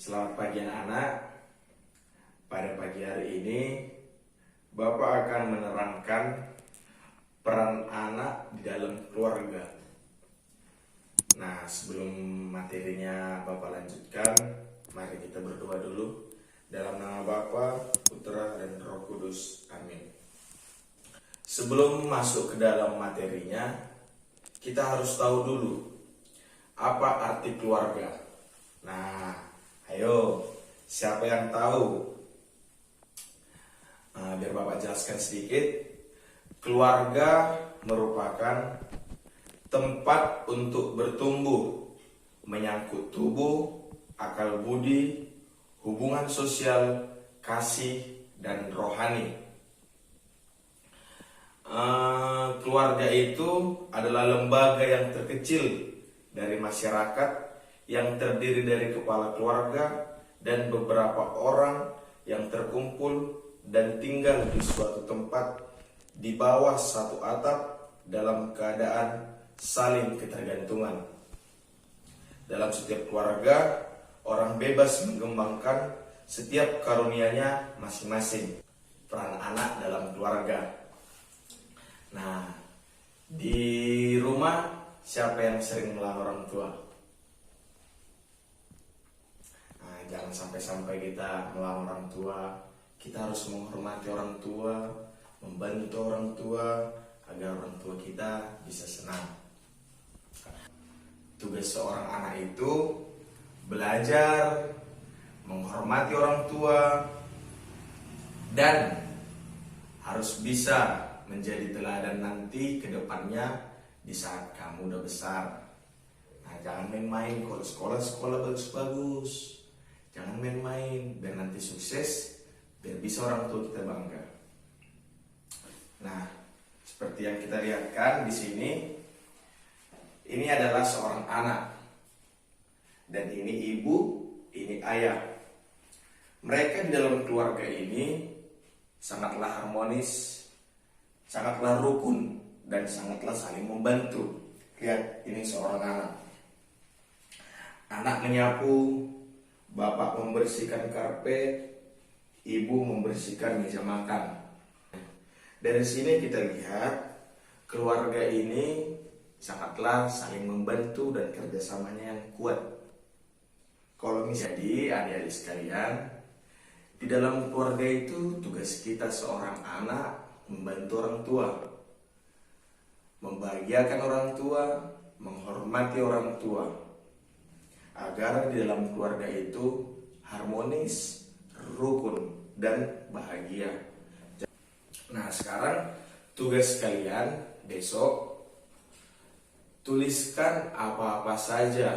Selamat pagi anak-anak. Pada pagi hari ini Bapak akan menerangkan peran anak di dalam keluarga. Nah, sebelum materinya Bapak lanjutkan, mari kita berdoa dulu. Dalam nama Bapa, Putra, dan Roh Kudus. Amin. Sebelum masuk ke dalam materinya, kita harus tahu dulu apa arti keluarga. Nah, ayo, siapa yang tahu? Biar Bapak jelaskan sedikit. Keluarga merupakan tempat untuk bertumbuh, menyangkut tubuh, akal budi, hubungan sosial, kasih, dan rohani. Keluarga itu adalah lembaga yang terkecil dari masyarakat yang terdiri dari kepala keluarga dan beberapa orang yang terkumpul dan tinggal di suatu tempat di bawah satu atap dalam keadaan saling ketergantungan. Dalam setiap keluarga, orang bebas mengembangkan setiap karunia-nya masing-masing. Peran anak dalam keluarga. Nah, di rumah siapa yang sering melawan orang tua? Jangan sampai kita melawan orang tua. Kita harus menghormati orang tua, membantu orang tua agar orang tua kita bisa senang. Tugas seorang anak itu belajar, menghormati orang tua, dan harus bisa menjadi teladan nanti ke depannya di saat kamu udah besar. Nah, jangan main-main kalau sekolah bagus-bagus. Jangan main-main, biar nanti sukses, biar bisa orang tua kita bangga. Nah, seperti yang kita lihatkan di sini, ini adalah seorang anak. Dan ini ibu, ini ayah. Mereka di dalam keluarga ini sangatlah harmonis, sangatlah rukun, dan sangatlah saling membantu. Lihat, ini seorang anak. Anak menyapu, bapak membersihkan karpet, ibu membersihkan meja makan. Dari sini kita lihat keluarga ini sangatlah saling membantu dan kerjasamanya yang kuat. Kalau misalnya adik-adik sekalian, di dalam keluarga itu tugas kita seorang anak membantu orang tua, membahagiakan orang tua, menghormati orang tua, agar di dalam keluarga itu harmonis, rukun, dan bahagia. Nah, sekarang tugas kalian besok, tuliskan apa-apa saja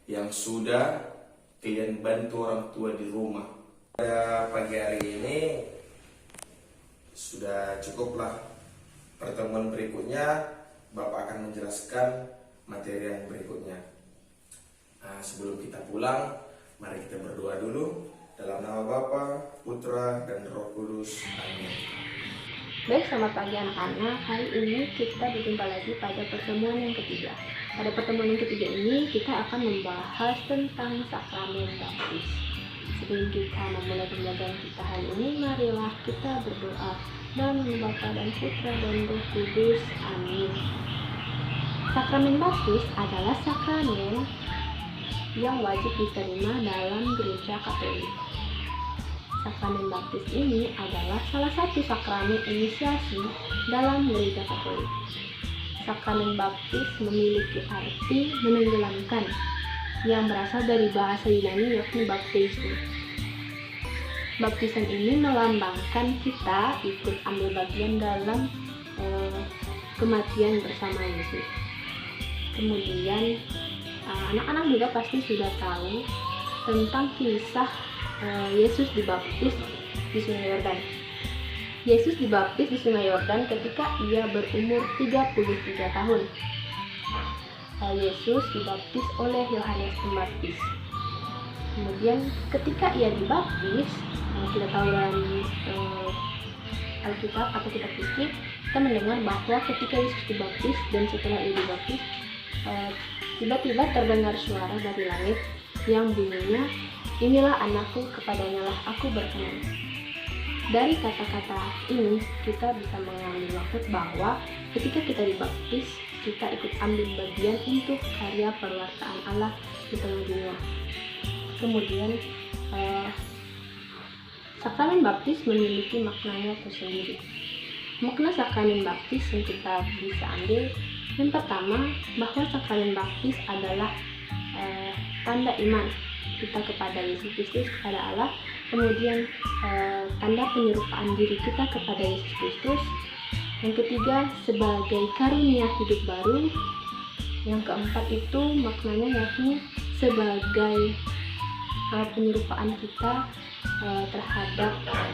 yang sudah kalian bantu orang tua di rumah. Pada pagi hari ini sudah cukuplah. Pertemuan berikutnya Bapak akan menjelaskan materi yang berikutnya. Nah, sebelum kita pulang, mari kita berdoa dulu. Dalam nama Bapa, Putra, dan Roh Kudus. Amin. Baik, selamat pagi anak-anak. Hari ini kita berjumpa lagi pada pertemuan yang ketiga. Pada pertemuan yang ketiga ini, kita akan membahas tentang sakramen baptis. Sebelum kita memulai pembelajaran kita hari ini, marilah kita berdoa. Dalam nama Bapa dan Putra dan Roh Kudus. Amin. Sakramen baptis adalah sakramen yang wajib diterima dalam gereja Katolik. Sakramen baptis ini adalah salah satu sakramen inisiasi dalam gereja Katolik. Sakramen baptis memiliki arti menenggelamkan yang berasal dari bahasa Yunani yakni baptisme. Baptisan ini melambangkan kita ikut ambil bagian dalam kematian bersama Yesus. Kemudian anak-anak juga pasti sudah tahu tentang kisah Yesus dibaptis di Sungai Yordan. Yesus dibaptis di Sungai Yordan ketika ia berumur 33 tahun. Yesus dibaptis oleh Yohanes Pembaptis. Kemudian ketika ia dibaptis, kita tahu dalam Alkitab atau kitab suci, kita mendengar bahwa ketika Yesus dibaptis dan setelah ia dibaptis, tiba-tiba terdengar suara dari langit yang bunyinya, "Inilah anakku, kepadanya lah aku berkenan." Dari kata-kata ini kita bisa mengambil maksud bahwa ketika kita dibaptis, kita ikut ambil bagian untuk karya perwartaan Allah di tengah dunia. Kemudian sakramen baptis memiliki maknanya tersendiri. Makna sakramen baptis yang kita bisa ambil, yang pertama, bahwa sakramen baptis adalah tanda iman kita kepada Yesus Kristus, kepada Allah. Kemudian tanda penyerupaan diri kita kepada Yesus Kristus. Yang ketiga, sebagai karunia hidup baru. Yang keempat itu maknanya yakni sebagai penyerupaan kita terhadap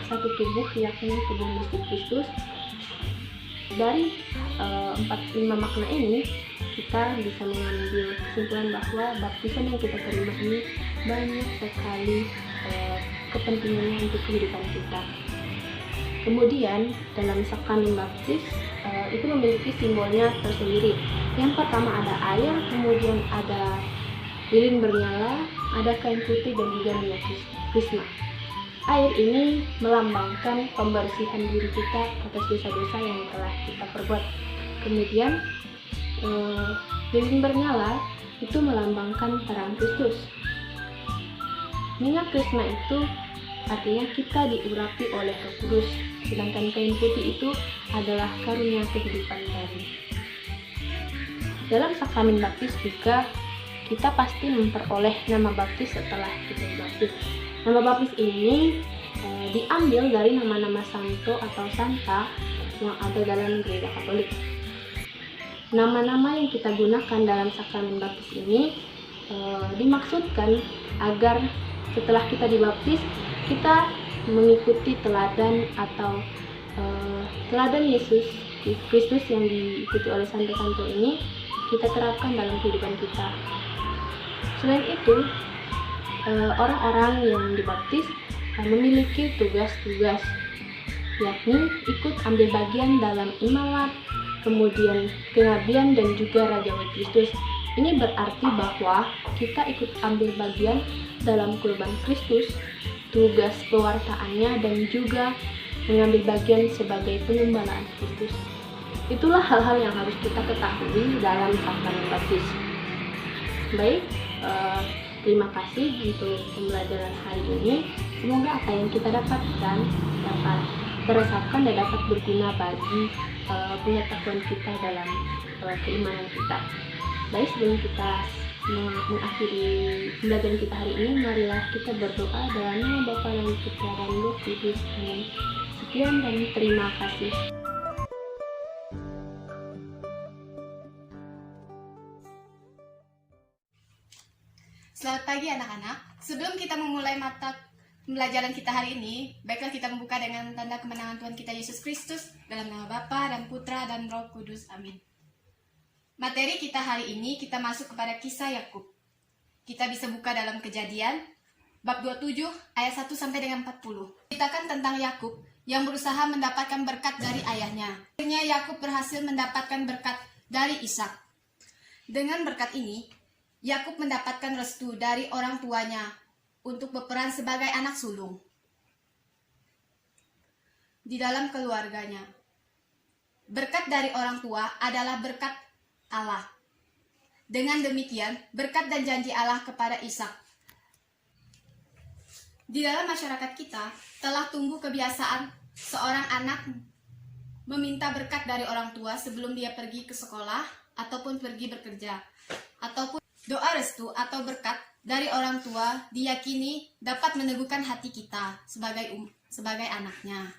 satu tubuh, yakni tubuh Yesus Kristus. Dari 4-5 makna ini, kita bisa mengambil kesimpulan bahwa baptisan yang kita terima ini banyak sekali kepentingannya untuk kehidupan kita. Kemudian dalam sakramen baptis itu memiliki simbolnya tersendiri. Yang pertama ada air, kemudian ada lilin bernyala, ada kain putih dan juga minyak krisma. Air ini melambangkan pembersihan diri kita atas dosa-dosa yang telah kita perbuat. Kemudian lilin bernyala itu melambangkan terang Kristus. Minyak krisma itu artinya kita diurapi oleh Roh Kudus, sedangkan kain putih itu adalah karunia kehidupan baru. Dalam sakramen baptis juga kita pasti memperoleh nama baptis setelah kita dibaptis. Nama baptis ini diambil dari nama-nama santo atau santa yang ada dalam gereja Katolik. Nama-nama yang kita gunakan dalam sakramen baptis ini dimaksudkan agar setelah kita dibaptis, kita mengikuti teladan atau teladan Yesus Kristus yang diikuti oleh santo-santo ini, kita terapkan dalam kehidupan kita. Selain itu, orang-orang yang dibaptis memiliki tugas-tugas, yakni ikut ambil bagian dalam imamat, kemudian kenabian dan juga rajawi Kristus. Ini berarti bahwa kita ikut ambil bagian dalam kurban Kristus, tugas pewartaannya, dan juga mengambil bagian sebagai penyembalaan Kristus. Itulah hal-hal yang harus kita ketahui dalam sakramen baptis. Baik, terima kasih untuk pembelajaran hari ini. Semoga apa yang kita dapatkan dapat teresapkan dan dapat berguna bagi pengetahuan kita dalam keimanan kita. Baik, sebelum kita mengakhiri pembelajaran kita hari ini, marilah kita berdoa dalam nama Bapa dan Putra dan Roh Kudus. Amin. Sekian dan terima kasih. Selamat pagi anak-anak. Sebelum kita memulai mata pembelajaran kita hari ini, baiklah kita membuka dengan tanda kemenangan Tuhan kita Yesus Kristus dalam nama Bapa dan Putra dan Roh Kudus. Amin. Materi kita hari ini kita masuk kepada kisah Yakub. Kita bisa buka dalam Kejadian bab 27 ayat 1 sampai dengan 40. Ceritakan tentang Yakub yang berusaha mendapatkan berkat dari ayahnya. Akhirnya Yakub berhasil mendapatkan berkat dari Ishak. Dengan berkat ini, Yakub mendapatkan restu dari orang tuanya untuk berperan sebagai anak sulung di dalam keluarganya. Berkat dari orang tua adalah berkat Allah. Dengan demikian, berkat dan janji Allah kepada Ishak. Di dalam masyarakat kita telah tumbuh kebiasaan seorang anak meminta berkat dari orang tua sebelum dia pergi ke sekolah ataupun pergi bekerja, ataupun doa restu atau berkat dari orang tua diyakini dapat meneguhkan hati kita sebagai anaknya.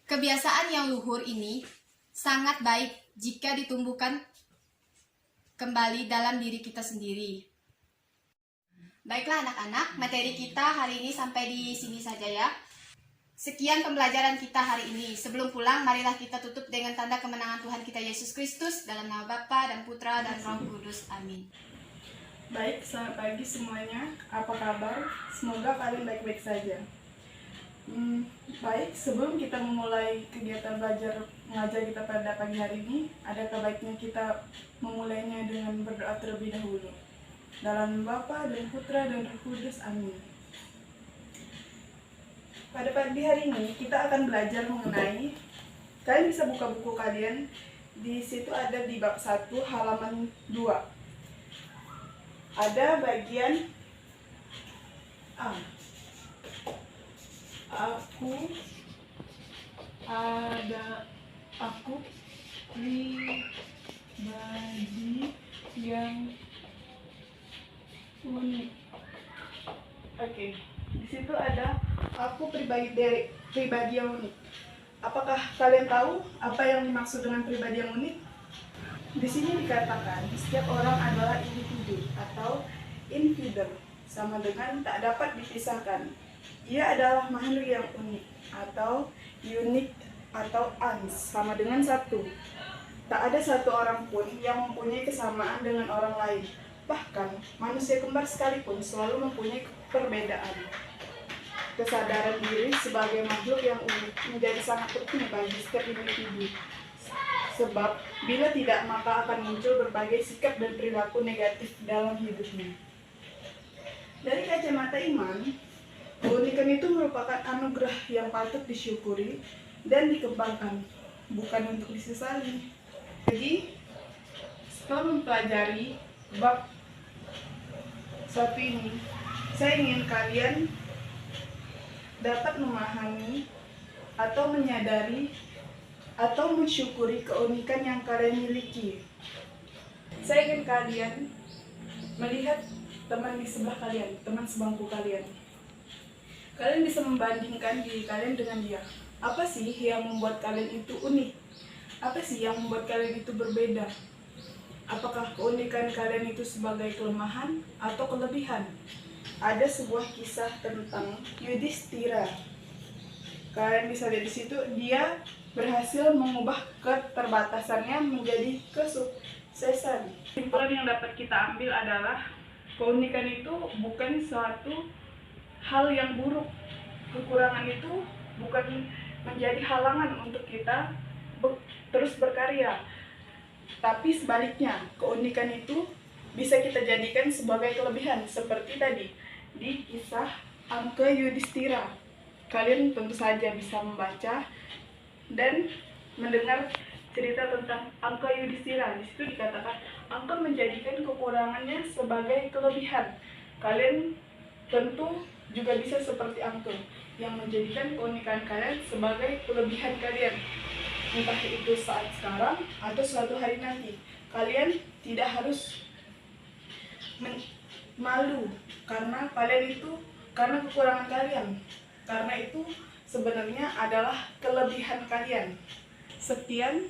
Kebiasaan yang luhur ini sangat baik jika ditumbuhkan kembali dalam diri kita sendiri. Baiklah anak-anak, materi kita hari ini sampai di sini saja ya. Sekian pembelajaran kita hari ini. Sebelum pulang, marilah kita tutup dengan tanda kemenangan Tuhan kita Yesus Kristus dalam nama Bapa dan Putra dan Roh Kudus. Amin. Baik, selamat pagi semuanya. Apa kabar? Semoga kalian baik-baik saja. Baik, sebelum kita memulai kegiatan belajar mengajar kita pada pagi hari ini, adakah baiknya kita memulainya dengan berdoa terlebih dahulu. Dalam Bapa dan Putra dan Roh Kudus. Amin. Pada pagi hari ini kita akan belajar mengenai, kalian bisa buka buku kalian, di situ ada di bab 1 halaman 2. Ada bagian A. Aku pribadi yang unik. Oke, di situ ada aku pribadi yang unik. Apakah kalian tahu apa yang dimaksud dengan pribadi yang unik? Di sini dikatakan setiap orang adalah individu atau individual, sama dengan tak dapat dipisahkan. Ia adalah makhluk yang unik atau unique atau uns, sama dengan satu. Tak ada satu orang pun yang mempunyai kesamaan dengan orang lain. Bahkan manusia kembar sekalipun selalu mempunyai perbedaan. Kesadaran diri sebagai makhluk yang unik menjadi sangat penting bagi setiap individu. Sebab bila tidak, maka akan muncul berbagai sikap dan perilaku negatif dalam hidupnya. Dari kacamata iman, keunikan itu merupakan anugerah yang patut disyukuri dan dikembangkan, bukan untuk disesali. Jadi, setelah mempelajari bab 1 ini, saya ingin kalian dapat memahami atau menyadari atau mensyukuri keunikan yang kalian miliki. Saya ingin kalian melihat teman di sebelah kalian, teman sebangku kalian. Kalian bisa membandingkan diri kalian dengan dia. Apa sih yang membuat kalian itu unik? Apa sih yang membuat kalian itu berbeda? Apakah keunikan kalian itu sebagai kelemahan atau kelebihan? Ada sebuah kisah tentang Yudhistira. Kalian bisa lihat di situ, dia berhasil mengubah keterbatasannya menjadi kesuksesan. Kesimpulan yang dapat kita ambil adalah keunikan itu bukan suatu hal yang buruk. Kekurangan itu bukan menjadi halangan untuk kita terus berkarya. Tapi sebaliknya, keunikan itu bisa kita jadikan sebagai kelebihan. Seperti tadi, di kisah Angka Yudhistira. Kalian tentu saja bisa membaca dan mendengar cerita tentang Angka Yudhistira. Di situ dikatakan, Angka menjadikan kekurangannya sebagai kelebihan. Kalian tentu juga bisa seperti Angka, yang menjadikan keunikan kalian sebagai kelebihan kalian. Entah itu saat sekarang atau suatu hari nanti. Kalian tidak harus malu karena karena kekurangan kalian. Karena itu sebenarnya adalah kelebihan kalian. Sekian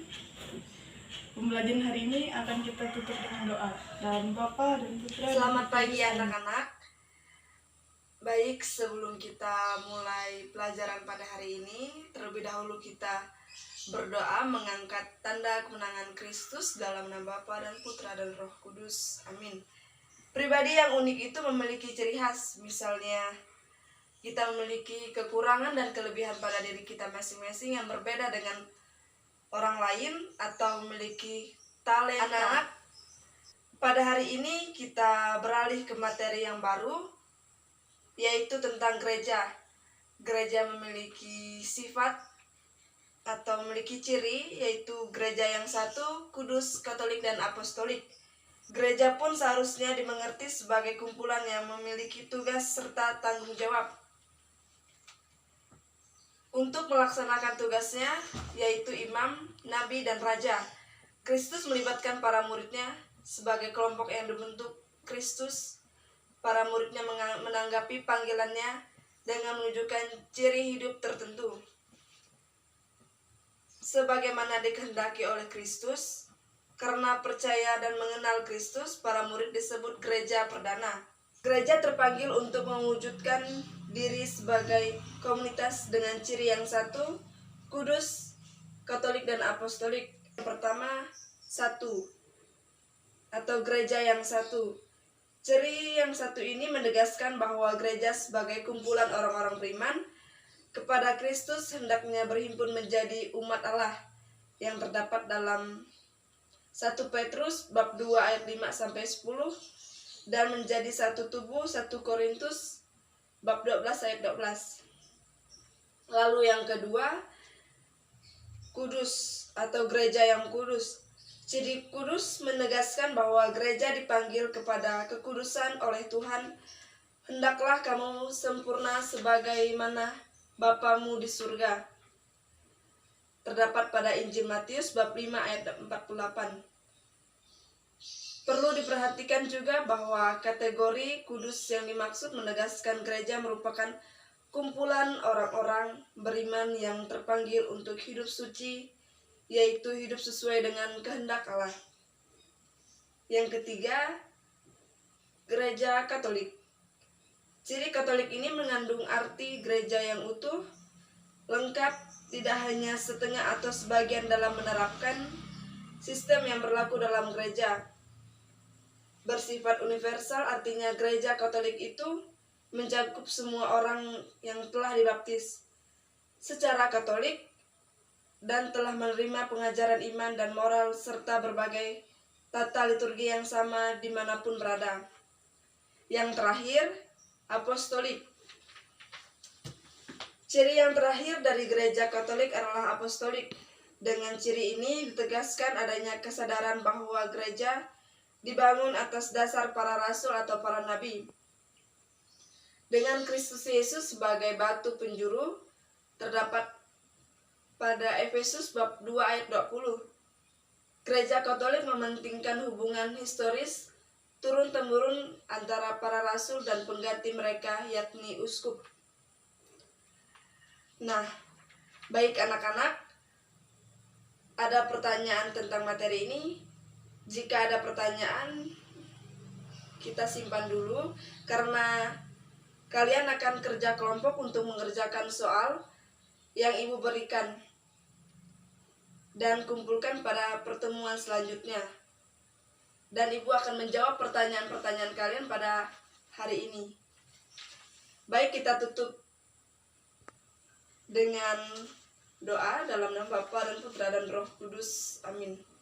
pembelajaran hari ini, akan kita tutup dengan doa. Dalam Bapa dan Putra. Selamat pagi anak-anak. Baik, sebelum kita mulai pelajaran pada hari ini, terlebih dahulu kita berdoa mengangkat tanda kemenangan Kristus dalam nama Bapa dan Putra dan Roh Kudus. Amin. Pribadi yang unik itu memiliki ciri khas, misalnya kita memiliki kekurangan dan kelebihan pada diri kita masing-masing yang berbeda dengan orang lain atau memiliki talenta. Anak-anak, pada hari ini kita beralih ke materi yang baru, yaitu tentang gereja. Gereja memiliki sifat atau memiliki ciri, yaitu gereja yang satu, kudus, katolik, dan apostolik. Gereja pun seharusnya dimengerti sebagai kumpulan yang memiliki tugas serta tanggung jawab untuk melaksanakan tugasnya, yaitu imam, nabi, dan raja. Kristus melibatkan para muridnya sebagai kelompok yang dibentuk Kristus. Para muridnya menanggapi panggilannya dengan menunjukkan ciri hidup tertentu sebagaimana dikehendaki oleh Kristus. Karena percaya dan mengenal Kristus, para murid disebut gereja perdana. Gereja terpanggil untuk mewujudkan diri sebagai komunitas dengan ciri yang satu, kudus, katolik, dan apostolik. Yang pertama, satu, atau gereja yang satu. Ciri yang satu ini menegaskan bahwa gereja sebagai kumpulan orang-orang beriman kepada Kristus hendaknya berhimpun menjadi umat Allah, yang terdapat dalam 1 Petrus bab 2 ayat 5-10, dan menjadi satu tubuh. 1 Korintus bab 12 ayat 12. Lalu yang kedua, kudus atau gereja yang kudus. Ciri kudus menegaskan bahwa gereja dipanggil kepada kekudusan oleh Tuhan. Hendaklah kamu sempurna sebagaimana Bapamu di surga. Terdapat pada Injil Matius bab 5 ayat 48. Perlu diperhatikan juga bahwa kategori kudus yang dimaksud menegaskan gereja merupakan kumpulan orang-orang beriman yang terpanggil untuk hidup suci, yaitu hidup sesuai dengan kehendak Allah. Yang ketiga, gereja Katolik. Ciri Katolik ini mengandung arti gereja yang utuh, lengkap, tidak hanya setengah atau sebagian dalam menerapkan sistem yang berlaku dalam gereja. Bersifat universal, artinya gereja Katolik itu mencakup semua orang yang telah dibaptis secara Katolik dan telah menerima pengajaran iman dan moral serta berbagai tata liturgi yang sama dimanapun berada. Yang terakhir, apostolik. Ciri yang terakhir dari gereja Katolik adalah apostolik. Dengan ciri ini ditegaskan adanya kesadaran bahwa gereja dibangun atas dasar para rasul atau para nabi. Dengan Kristus Yesus sebagai batu penjuru, terdapat pada Efesus bab 2 ayat 20. Gereja Katolik mementingkan hubungan historis turun-temurun antara para rasul dan pengganti mereka, yakni uskup. Nah, baik anak-anak, ada pertanyaan tentang materi ini? Jika ada pertanyaan, kita simpan dulu karena kalian akan kerja kelompok untuk mengerjakan soal yang ibu berikan dan kumpulkan pada pertemuan selanjutnya. Dan ibu akan menjawab pertanyaan-pertanyaan kalian pada hari ini. Baik, kita tutup dengan doa dalam nama Bapa dan Putra dan Roh Kudus. Amin.